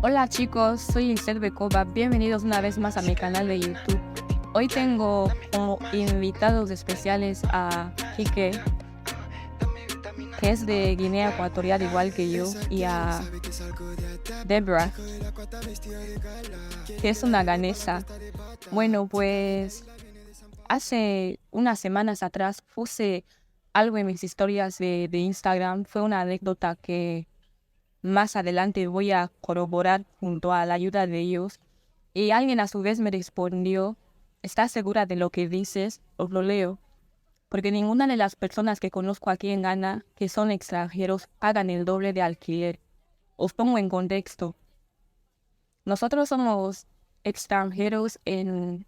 Hola chicos, soy Lisette Bekova, bienvenidos una vez más a mi canal de YouTube. Hoy tengo como invitados especiales a Kike, que es de Guinea Ecuatorial igual que yo, y a Debra, que es una ganesa. Bueno, pues hace unas semanas atrás puse algo en mis historias de Instagram. Fue una anécdota que más adelante voy a corroborar junto a la ayuda de ellos. Y alguien a su vez me respondió: ¿estás segura de lo que dices? Os lo leo. Porque ninguna de las personas que conozco aquí en Ghana, que son extranjeros, pagan el doble de alquiler. Os pongo en contexto. Nosotros somos extranjeros en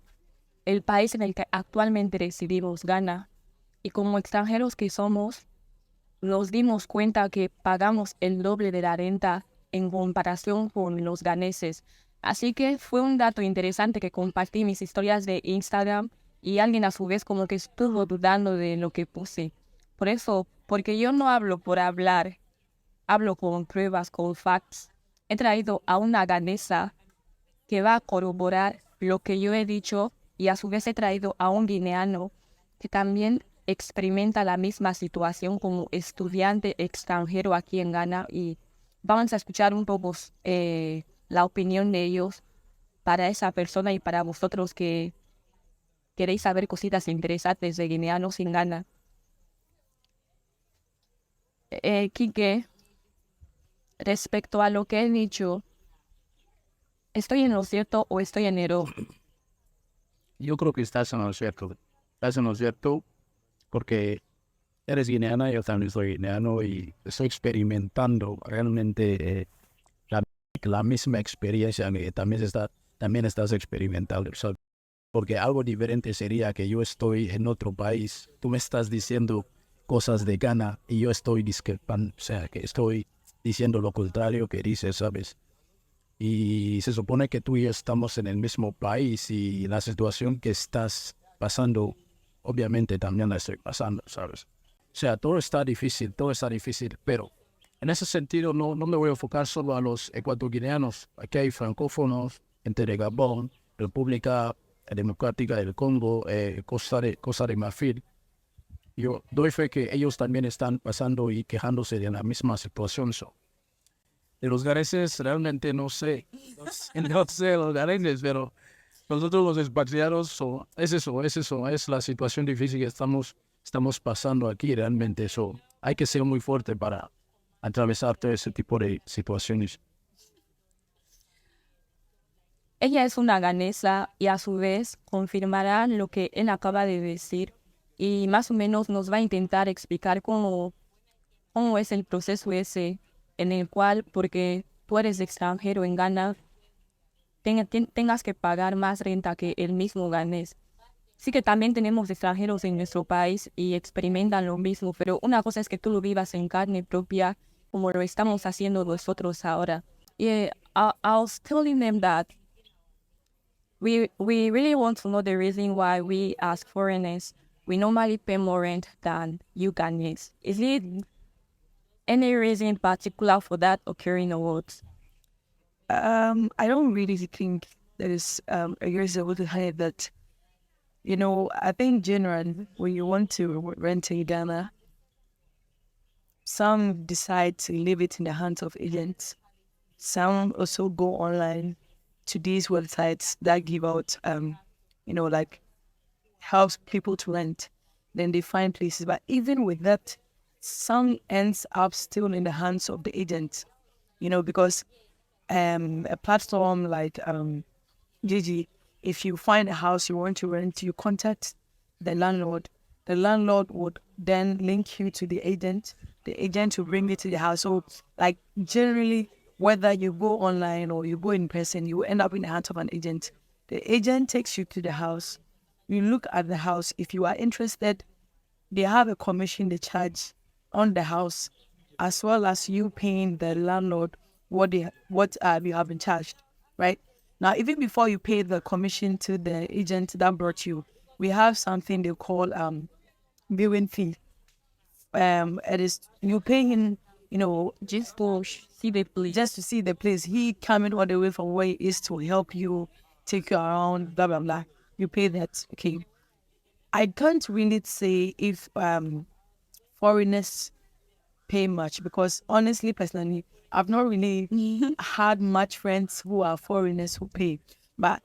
el país en el que actualmente residimos, Ghana. Y como extranjeros que somos, nos dimos cuenta que pagamos el doble de la renta en comparación con los ganeses. Así que fue un dato interesante que compartí en mis historias de Instagram y alguien a su vez como que estuvo dudando de lo que puse. Por eso, porque yo no hablo por hablar, hablo con pruebas, con facts. He traído a una ganesa que va a corroborar lo que yo he dicho y a su vez he traído a un guineano que también experimenta la misma situación como estudiante extranjero aquí en Ghana y vamos a escuchar un poco la opinión de ellos para esa persona y para vosotros que queréis saber cositas interesantes de guineanos en Ghana. Quique, respecto a lo que he dicho, ¿estoy en lo cierto o estoy en error? Yo creo que estás en lo cierto. Estás en lo cierto porque eres guineana, yo también soy guineano y estoy experimentando realmente la misma experiencia que también estás experimentando, ¿sabes? Porque algo diferente sería que yo estoy en otro país, tú me estás diciendo cosas de Ghana y yo estoy discrepando, o sea, que estoy diciendo lo contrario que dices, ¿sabes? Y se supone que tú y yo estamos en el mismo país y la situación que estás pasando, obviamente también la estoy pasando, ¿sabes? O sea, todo está difícil, pero en ese sentido no me voy a enfocar solo a los ecuatoguineanos. Aquí hay francófonos entre Gabón, República Democrática del Congo, Costa de Marfil. Yo doy fe que ellos también están pasando y quejándose de la misma situación. De los gareses realmente no sé, no sé los garenes, pero nosotros los expatriados, es la situación difícil que estamos pasando aquí realmente. Eso hay que ser muy fuerte para atravesar todo ese tipo de situaciones. Ella es una ganesa y a su vez confirmará lo que él acaba de decir y más o menos nos va a intentar explicar cómo es el proceso ese en el cual, porque tú eres extranjero en Ghana, tengas que pagar más renta que el mismo ganés. Sí que también tenemos extranjeros en nuestro país y experimentan lo mismo, pero una cosa es que tú lo vivas en carne propia, como lo estamos haciendo nosotros ahora. Yeah, I was telling them that we really want to know the reason why we as foreigners, we normally pay more rent than you Ghanaians. Is it any reason particular for that occurring or what? I don't really think there is a reason behind that. I think generally when you want to rent in Ghana, some decide to leave it in the hands of agents. Some also go online to these websites that give out, like helps people to rent. Then they find places. But even with that, some ends up still in the hands of the agents, because a platform like Gigi, if you find a house you want to rent, you contact the landlord. The landlord would then link you to the agent. The agent will bring you to the house. So, like, generally, whether you go online or you go in person, you end up in the hands of an agent. The agent takes you to the house. You look at the house. If you are interested, they have a commission they charge on the house, as well as you paying the landlord what you have been charged, right? Now, even before you pay the commission to the agent that brought you, we have something they call viewing fee. It is you pay Just to see the place. Just to see the place. He coming all the way from where he is to help you, take you around, blah, blah, blah. You pay that. Okay. I can't really say if foreigners pay much, because honestly, personally, I've not really had much friends who are foreigners who pay. But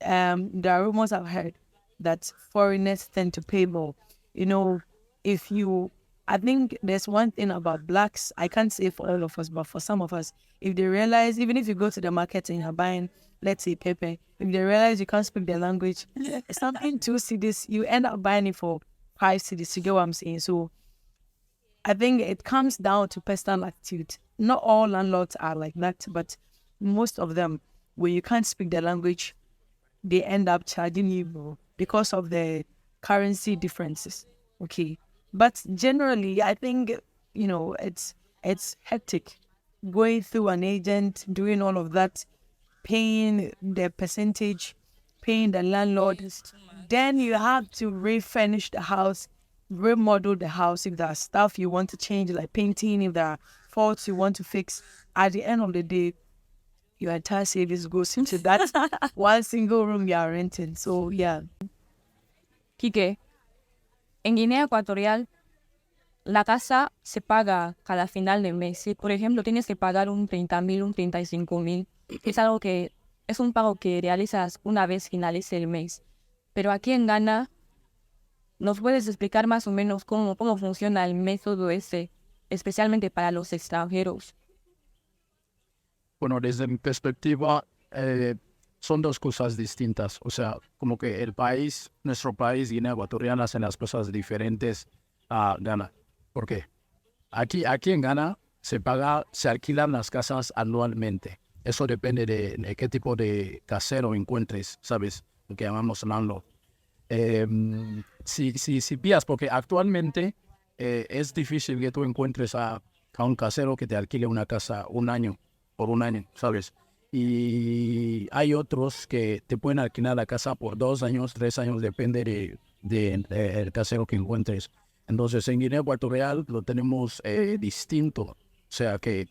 there are rumors I've heard that foreigners tend to pay more. I think there's one thing about blacks, I can't say for all of us, but for some of us, if they realize, even if you go to the market and you're buying, let's say, pepper, if they realize you can't speak their language, something 2 cedis, you end up buying it for 5 cedis. You get what I'm saying? So I think it comes down to personal attitude. Not all landlords are like that, but most of them, when you can't speak the language, they end up charging you more because of the currency differences. Okay. But generally, I think, it's hectic going through an agent, doing all of that, paying the percentage, paying the landlord. Then you have to refurnish the house, remodel the house if there are stuff you want to change, like painting, if there are faults you want to fix. At the end of the day, your entire savings goes into that one single room you are renting. So, yeah. Quique, en Guinea Ecuatorial, la casa se paga cada final de mes. Si, por ejemplo, tienes que pagar un 30,000, un 35,000, es algo que es un pago que realizas una vez finalice el mes. Pero aquí en Ghana, ¿nos puedes explicar más o menos cómo funciona el método ese, especialmente para los extranjeros? Bueno, desde mi perspectiva, son dos cosas distintas. O sea, como que nuestro país, Guinea Ecuatorial, hacen las cosas diferentes a Ghana. ¿Por qué? Aquí en Ghana se alquilan las casas anualmente. Eso depende de qué tipo de casero encuentres, ¿sabes? Lo que llamamos landlord. Si pillas, porque actualmente es difícil que tú encuentres a un casero que te alquile una casa por un año, ¿sabes? Y hay otros que te pueden alquilar la casa por 2 años, 3 años, depende del casero que encuentres. Entonces, en Guinea Ecuatorial lo tenemos distinto. O sea, que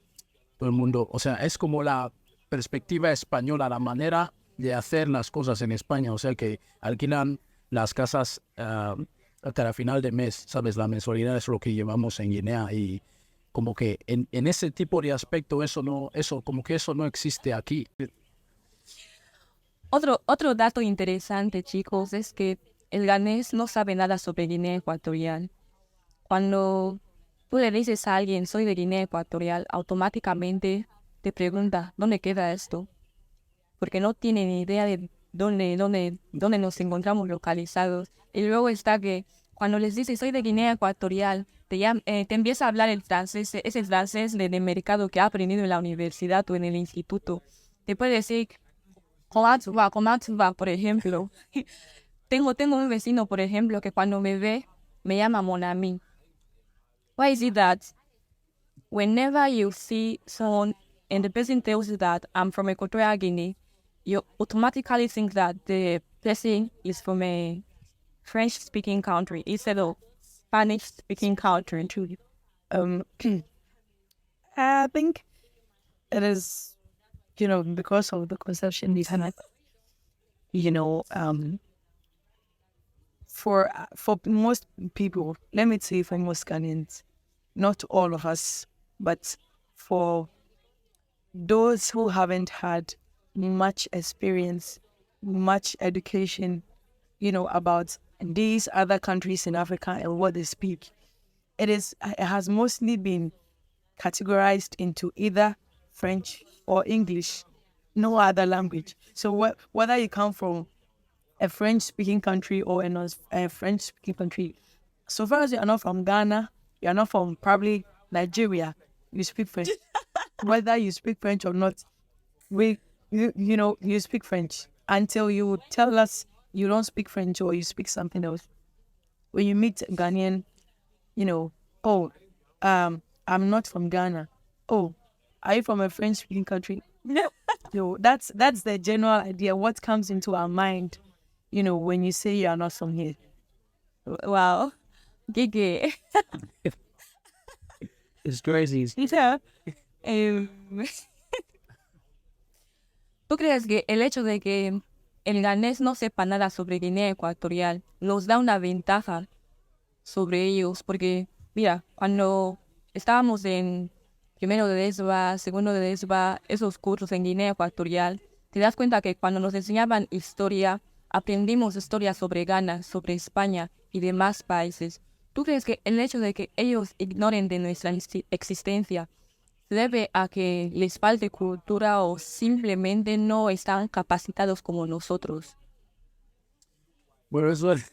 todo el mundo, o sea, es como la perspectiva española, la manera de hacer las cosas en España. O sea, que alquilan las casas hasta el final de mes, ¿sabes? La mensualidad es lo que llevamos en Guinea, y como que en ese tipo de aspecto eso no existe aquí. Otro dato interesante, chicos, es que el ganés no sabe nada sobre Guinea Ecuatorial. Cuando tú le dices a alguien, soy de Guinea Ecuatorial, automáticamente te pregunta, ¿dónde queda esto? Porque no tiene ni idea de dónde nos encontramos localizados. Y luego está que cuando les dices, soy de Guinea Ecuatorial, te empieza a hablar el francés, ese francés de mercado que ha aprendido en la universidad o en el instituto. Te puede decir, ¿cómo tu va? Por ejemplo. Tengo un vecino, por ejemplo, que cuando me ve, me llama mon ami. Why is it that whenever you see someone and the person tells you that I'm from Equatorial Guinea, you automatically think that the person is from a French-speaking country instead of Spanish-speaking country? I think it is, because of the conception we have, for most people, let me say for most Ghanaians, not all of us, but for those who haven't had much experience, much education, about these other countries in Africa and what they speak, it has mostly been categorized into either French or English, no other language. So whether you come from a French-speaking country or a French-speaking country, so far as you are not from Ghana, you are not from probably Nigeria, you speak French. Whether you speak French or not, you speak French until you tell us you don't speak French or you speak something else. When you meet Ghanaian, I'm not from Ghana. Oh, are you from a French-speaking country? No. So that's the general idea, what comes into our mind, when you say you are not from here. Wow. Gigi. It's crazy. Yeah. Em, ¿Tú crees que el hecho de que el ganés no sepa nada sobre Guinea Ecuatorial nos da una ventaja sobre ellos? Porque, mira, cuando estábamos en primero de DESBA, segundo de DESBA, esos cursos en Guinea Ecuatorial, te das cuenta que cuando nos enseñaban historia, aprendimos historia sobre Ghana, sobre España y demás países. ¿Tú crees que el hecho de que ellos ignoren de nuestra existencia se debe a que les falte cultura o simplemente no están capacitados como nosotros? Bueno, eso es.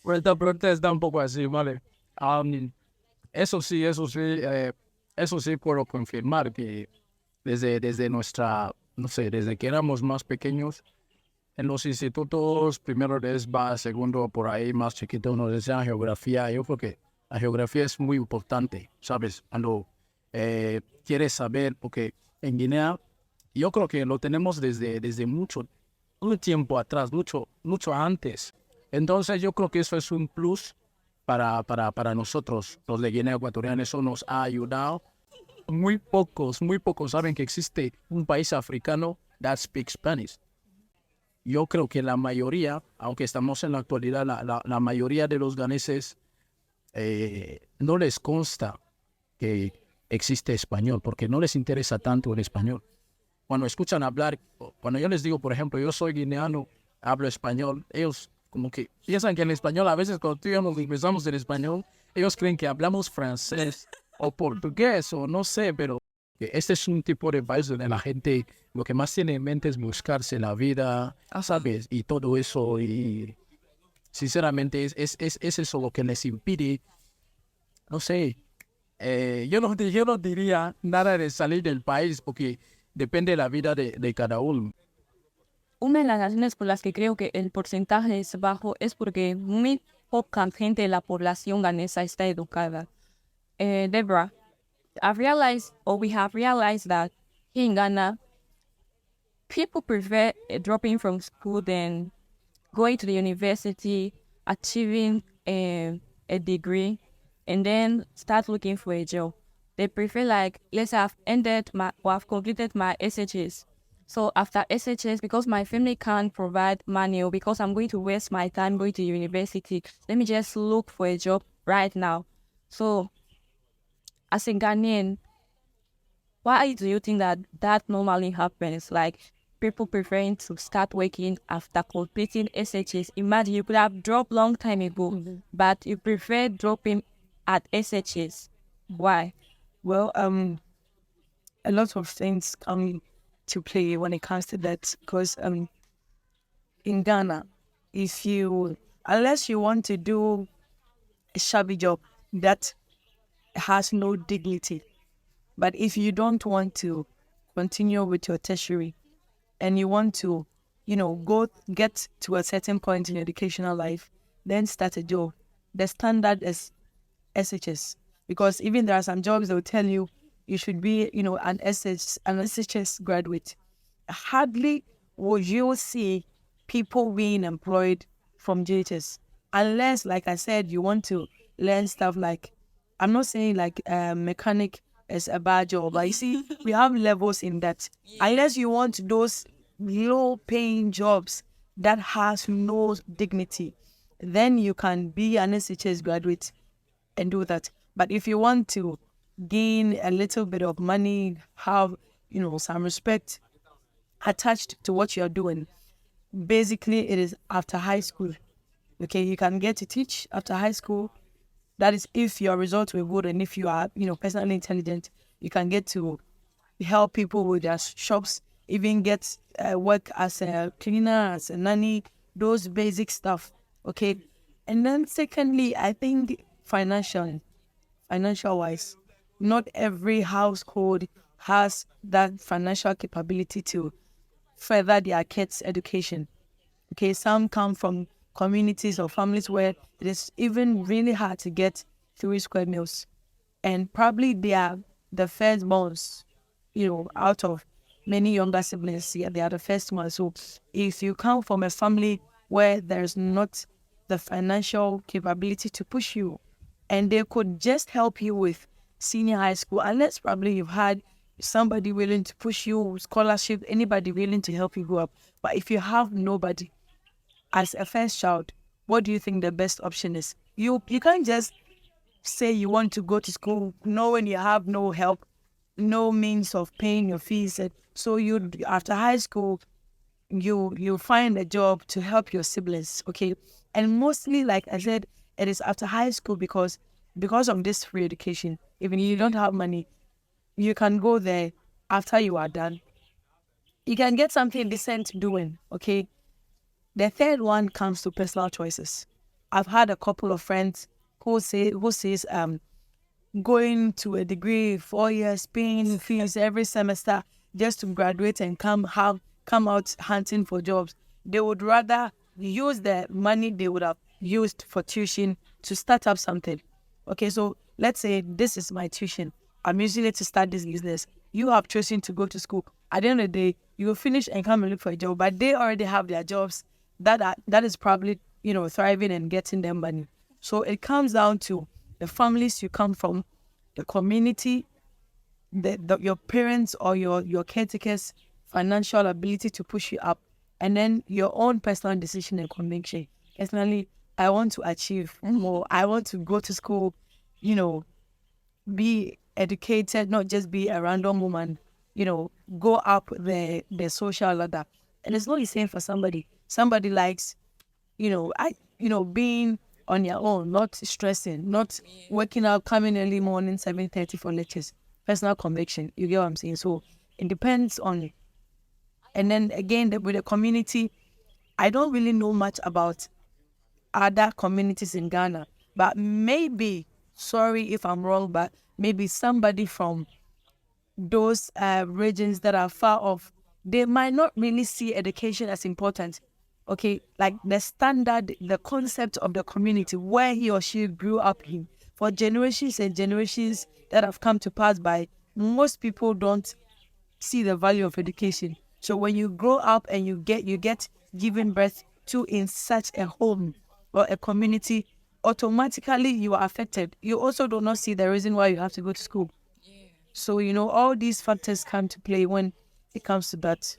Bueno, esta pregunta está un poco así, ¿vale? Eso sí puedo confirmar que desde nuestra, no sé, desde que éramos más pequeños, en los institutos, primero de ESBA, segundo por ahí más chiquito, nos enseñan geografía. Yo creo que la geografía es muy importante, ¿sabes? Cuando quieres saber, porque en Guinea, yo creo que lo tenemos desde mucho tiempo atrás, mucho antes. Entonces yo creo que eso es un plus para nosotros, los de Guinea Ecuatorial. Eso nos ha ayudado. Muy pocos saben que existe un país africano that speaks Spanish. Yo creo que la mayoría, aunque estamos en la actualidad, la mayoría de los ganeses no les consta que existe español, porque no les interesa tanto el español. Cuando escuchan hablar, cuando yo les digo, por ejemplo, yo soy guineano, hablo español, ellos como que piensan que en español, a veces cuando tú y yo nos empezamos en español, ellos creen que hablamos francés o portugués o no sé, pero este es un tipo de país donde la gente lo que más tiene en mente es buscarse la vida, ¿sabes? Y todo eso, y sinceramente es eso lo que les impide, no sé, yo no diría nada de salir del país porque depende de la vida de cada uno. Una de las razones por las que creo que el porcentaje es bajo es porque muy poca gente de la población ganesa está educada. Deborah, we have realized that here in Ghana, people prefer dropping from school than going to the university, achieving a degree, and then start looking for a job. They prefer let's have completed my SHS. So after SHS, because my family can't provide money or because I'm going to waste my time going to university, let me just look for a job right now. So as a Ghanaian, why do you think that normally happens? Like people preferring to start working after completing SHS. Imagine you could have dropped long time ago, but you prefer dropping at SHS. Why? Well, a lot of things come to play when it comes to that, because in Ghana, unless you want to do a shabby job that has no dignity, but if you don't want to continue with your tertiary and you want to, go get to a certain point in your educational life, then start a job. The standard is SHS, because even there are some jobs that will tell you should be, an SHS graduate. Hardly will you see people being employed from JHS, unless, like I said, you want to learn stuff like, I'm not saying mechanic is a bad job, but you see, we have levels in that. Unless you want those low-paying jobs that has no dignity, then you can be an SHS graduate and do that. But if you want to gain a little bit of money, have, some respect attached to what you're doing, basically it is after high school. Okay, you can get to teach after high school. That is if your results were good and if you are, personally intelligent, you can get to help people with their shops, even get work as a cleaner, as a nanny, those basic stuff. Okay, and then secondly, I think financial-wise, not every household has that financial capability to further their kids' education. Okay, some come from communities or families where it is even really hard to get 3 square meals. And probably they are the firstborns, out of many younger siblings. Yeah, they are the first ones. So if you come from a family where there's not the financial capability to push you and they could just help you with senior high school, unless probably you've had somebody willing to push you, scholarship, anybody willing to help you go up. But if you have nobody, as a first child, what do you think the best option is? You can't just say you want to go to school knowing you have no help, no means of paying your fees. So you, after high school, you find a job to help your siblings, okay? And mostly, like I said, it is after high school because of this free education. Even if you don't have money, you can go there after you are done. You can get something decent doing, okay? The third one comes to personal choices. I've had a couple of friends who says going to a degree, 4 years, paying fees every semester just to graduate and come out hunting for jobs. They would rather use the money they would have used for tuition to start up something. Okay, so let's say this is my tuition. I'm using it to start this business. You have chosen to go to school. At the end of the day, you will finish and come and look for a job, but they already have their jobs that is probably, thriving and getting them money. So it comes down to the families you come from, the community, your parents or your caretakers' financial ability to push you up, and then your own personal decision and conviction. Personally, I want to achieve more. I want to go to school, be educated, not just be a random woman, go up the social ladder. And it's not the same for somebody. Somebody likes, being on your own, not stressing, not waking up, coming early morning, 7:30 for lectures. Personal conviction, you get what I'm saying? So it depends on it. And then again, with the community, I don't really know much about other communities in Ghana, but maybe, sorry if I'm wrong, but maybe somebody from those regions that are far off, they might not really see education as important. Okay, like the standard, the concept of the community where he or she grew up in for generations and generations that have come to pass by, most people don't see the value of education. So when you grow up and you get given birth to in such a home or a community, automatically you are affected. You also do not see the reason why you have to go to school. So, all these factors come to play when it comes to that.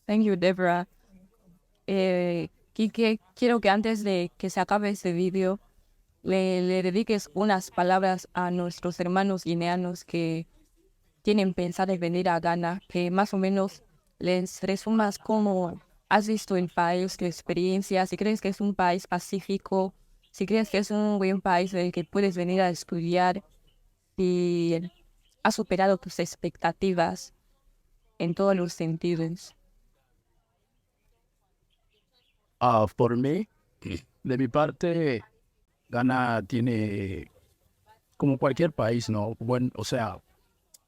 Thank you, Deborah. Quique, quiero que antes de que se acabe este video, le dediques unas palabras a nuestros hermanos guineanos que tienen pensado en venir a Ghana, que más o menos les resumas cómo has visto el país, tu experiencia, si crees que es un país pacífico, si crees que es un buen país en el que puedes venir a estudiar, y has superado tus expectativas en todos los sentidos. Por mí, de mi parte, Ghana tiene, como cualquier país, ¿no? O sea,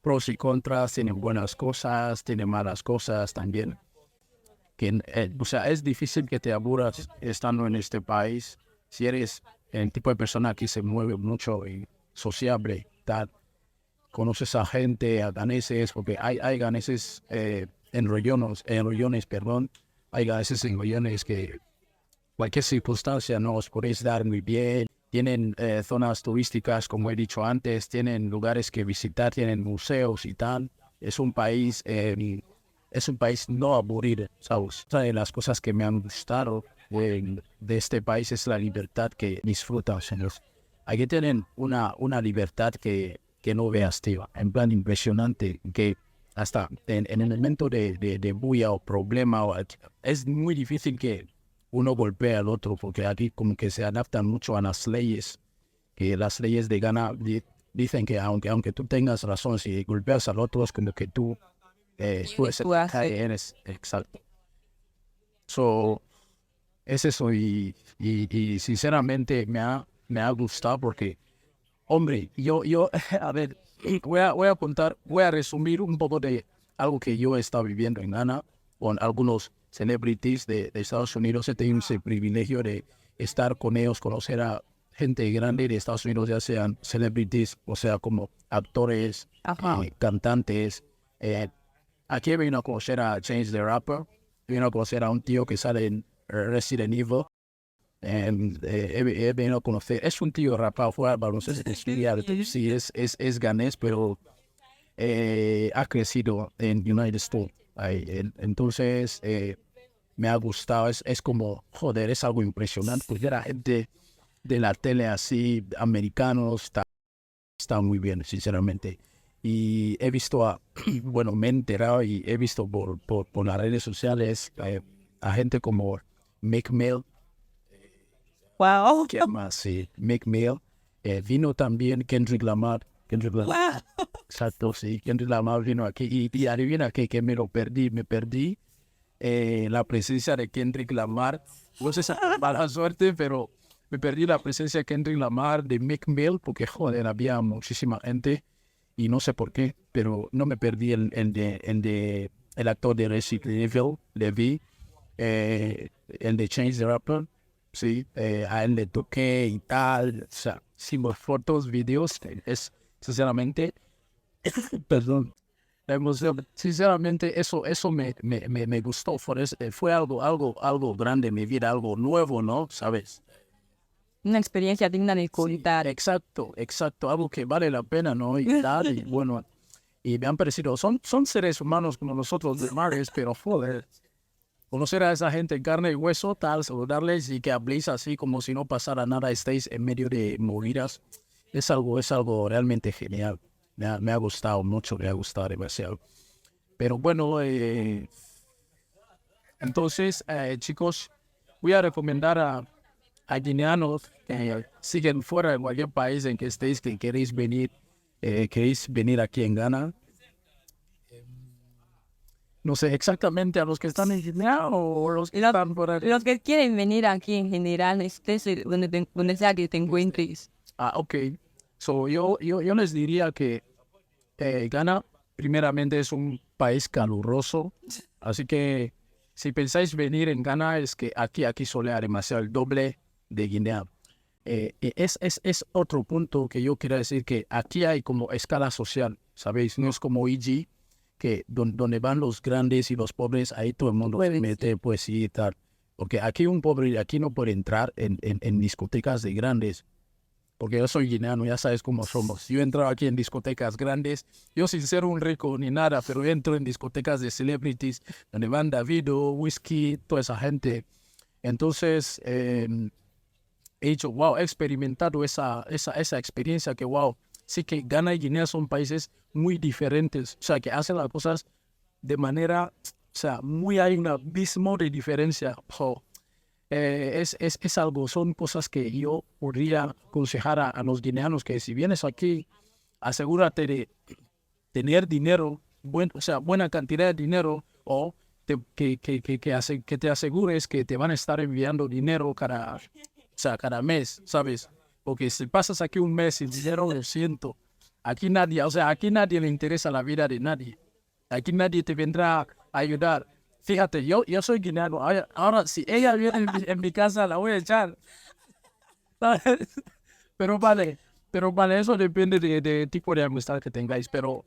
pros y contras, tienen buenas cosas, tienen malas cosas también. O sea, es difícil que te aburras estando en este país si eres el tipo de persona que se mueve mucho y sociable, tal. Conoces a gente, a ganeses, porque hay ganeses en rollones, perdón. Hay ganeses en rollones que cualquier circunstancia no os podéis dar muy bien. Tienen zonas turísticas, como he dicho antes, tienen lugares que visitar, tienen museos y tal. Es un país no aburrido, ¿sabes? Una de las cosas que me han gustado de este país es la libertad que disfrutan, señores. Aquí tienen una libertad que no veas, tío. En plan impresionante, que hasta en el momento de bulla o problema, es muy difícil que uno golpee al otro, porque aquí como que se adaptan mucho a las leyes, que las leyes de Ghana dicen que aunque tú tengas razón, si golpeas al otro es como que tú eres exacto. So, es eso, y sinceramente me ha gustado porque, hombre, yo a ver, voy a resumir un poco de algo que yo he estado viviendo en Ghana con algunos celebrities de Estados Unidos. He tenido ese privilegio de estar con ellos, conocer a gente grande de Estados Unidos, ya sean celebrities, o sea, como actores, cantantes. Aquí vino a conocer a Chance the Rapper, vino a conocer a un tío que sale en Resident Evil. He venido a conocer, es un tío rapado, fue al baloncesto, sí, es ganés, pero ha crecido en United States. Entonces, me ha gustado, es como, joder, es algo impresionante, porque la gente de la tele así, americanos, está muy bien, sinceramente. Y he visto bueno, me he enterado y he visto por las redes sociales a gente como Meek Mill. Wow. ¿Quién más? Sí, Meek Mill. Vino también Kendrick Lamar. Wow. Exacto, sí. Kendrick Lamar vino aquí. Y adivina que me perdí la presencia de Kendrick Lamar. No sé si es mala suerte, pero me perdí la presencia de Kendrick Lamar, de Meek Mill, porque joder, había muchísima gente y no sé por qué, pero no me perdí el actor de Resident Evil, le vi, el de Change the Rapper, sí, a él le toqué y tal, o sea, hicimos fotos, videos, es sinceramente, perdón, la emoción, sinceramente eso me gustó, fue algo grande en mi vida, algo nuevo, ¿no? ¿Sabes? Una experiencia digna de Sí, contar. exacto, algo que vale la pena, ¿no? Y tal, y bueno, y me han parecido, son seres humanos como nosotros demás, pero joder, conocer a esa gente en carne y hueso, tal, saludarles y que habléis así como si no pasara nada, estéis en medio de movidas, es algo realmente genial. Me ha gustado mucho, me ha gustado demasiado. Pero bueno, entonces, chicos, voy a recomendar a guineanos que siguen fuera de cualquier país en que estéis, que queréis venir aquí en Ghana. No sé exactamente a los que están en Guinea o los que están por ahí. Los que quieren venir aquí en general, estés donde sea que te encuentres. Ok. So, yo les diría que Ghana, primeramente, es un país caluroso. Así que si pensáis venir en Ghana, es que aquí solea demasiado, el doble de Guinea. Es otro punto que yo quiero decir, que aquí hay como escala social, ¿sabéis? No es como EG, que donde van los grandes y los pobres, ahí todo el mundo se mete, pues sí y tal. Porque aquí un pobre de aquí no puede entrar en discotecas de grandes. Porque yo soy guineano, ya sabes cómo somos. Yo entro aquí en discotecas grandes, yo sin ser un rico ni nada, pero entro en discotecas de celebrities, donde van Davido, Whisky, toda esa gente. Entonces, he dicho, wow, he experimentado esa experiencia que, wow, sí que Ghana y Guinea son países muy diferentes, o sea, que hacen las cosas de manera, o sea, hay un abismo de diferencia. Es algo, son cosas que yo podría aconsejar a los guineanos, que si vienes aquí, asegúrate de tener dinero, o sea, buena cantidad de dinero, o que te asegures que te van a estar enviando dinero cada mes, ¿sabes? Porque si pasas aquí un mes sin dinero, lo siento. Aquí nadie le interesa la vida de nadie. Aquí nadie te vendrá a ayudar. Fíjate, yo soy guineano. Ahora, si ella viene en mi casa, la voy a echar. ¿Sabes? Pero vale, eso depende de tipo de amistad que tengáis. Pero,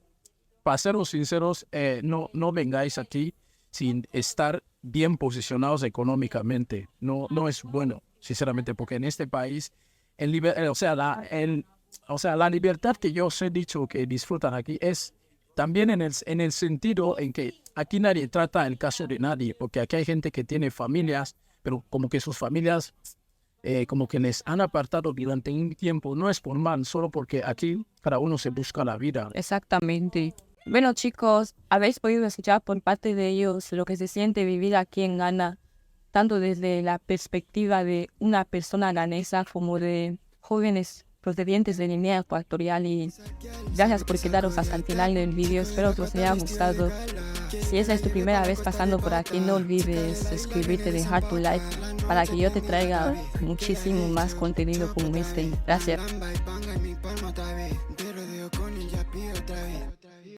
para seros sinceros, no vengáis aquí sin estar bien posicionados económicamente. No es bueno, sinceramente, porque en este país, la libertad que yo os he dicho que disfrutan aquí es también en el sentido en que aquí nadie trata el caso de nadie, porque aquí hay gente que tiene familias, pero como que sus familias como que les han apartado durante un tiempo. No es por mal, solo porque aquí cada uno se busca la vida. Exactamente. Bueno, chicos, habéis podido escuchar por parte de ellos lo que se siente vivir aquí en Ghana, tanto desde la perspectiva de una persona ganesa como de jóvenes procedientes de Guinea Ecuatorial. Y gracias por quedaros hasta el final del vídeo. Espero que os haya gustado. Si esa es tu primera vez pasando por aquí, no olvides suscribirte, dejar tu like para que yo te traiga muchísimo más contenido como este. Gracias.